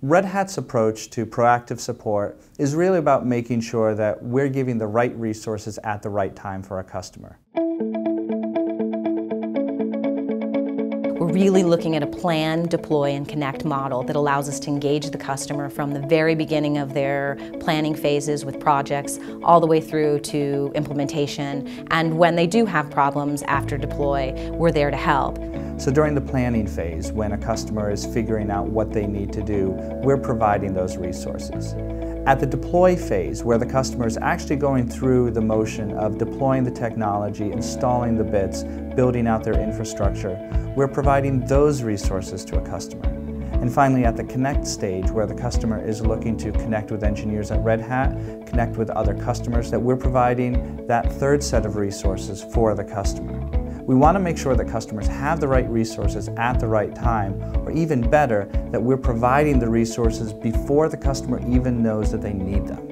Red Hat's approach to proactive support is really about making sure that we're giving the right resources at the right time for our customer. We're really looking at a plan, deploy, and connect model that allows us to engage the customer from the very beginning of their planning phases with projects all the way through to implementation. And when they do have problems after deploy, we're there to help. So during the planning phase, when a customer is figuring out what they need to do, we're providing those resources. At the deploy phase, where the customer is actually going through the motion of deploying the technology, installing the bits, building out their infrastructure, we're providing those resources to a customer. And finally, at the connect stage, where the customer is looking to connect with engineers at Red Hat, connect with other customers, that we're providing that third set of resources for the customer. We want to make sure that customers have the right resources at the right time, or even better, that we're providing the resources before the customer even knows that they need them.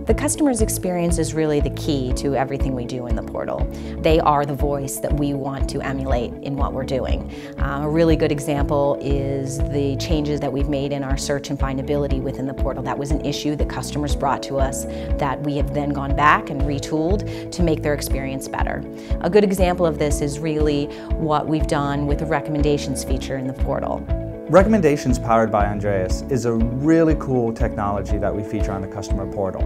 The customer's experience is really the key to everything we do in the portal. They are the voice that we want to emulate in what we're doing. A really good example is the changes that we've made in our search and findability within the portal. That was an issue that customers brought to us that we have then gone back and retooled to make their experience better. A good example of this is really what we've done with the recommendations feature in the portal. Recommendations powered by Andreas is a really cool technology that we feature on the customer portal.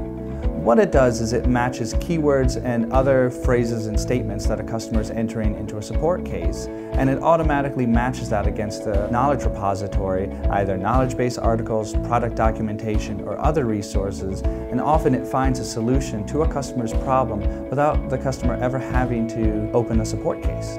What it does is it matches keywords and other phrases and statements that a customer is entering into a support case, and it automatically matches that against the knowledge repository, either knowledge base articles, product documentation, or other resources, and often it finds a solution to a customer's problem without the customer ever having to open a support case.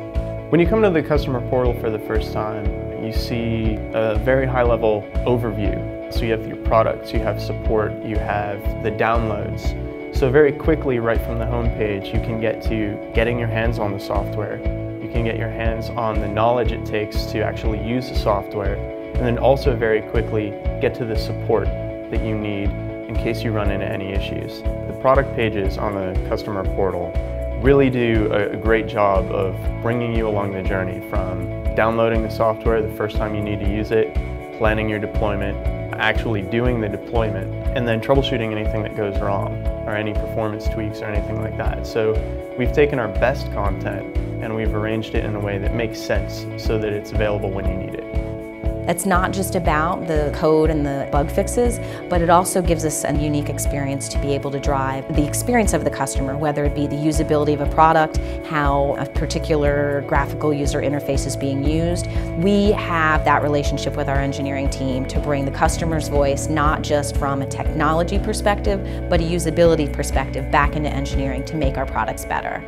When you come to the customer portal for the first time, you see a very high-level overview. So you have your products, you have support, you have the downloads. So very quickly, right from the home page, you can get to getting your hands on the software. You can get your hands on the knowledge it takes to actually use the software, and then also very quickly get to the support that you need in case you run into any issues. The product pages on the customer portal really do a great job of bringing you along the journey from downloading the software the first time you need to use it, planning your deployment, actually doing the deployment, and then troubleshooting anything that goes wrong or any performance tweaks or anything like that. So we've taken our best content and we've arranged it in a way that makes sense so that it's available when you need it. It's not just about the code and the bug fixes, but it also gives us a unique experience to be able to drive the experience of the customer, whether it be the usability of a product, how a particular graphical user interface is being used. We have that relationship with our engineering team to bring the customer's voice, not just from a technology perspective, but a usability perspective back into engineering to make our products better.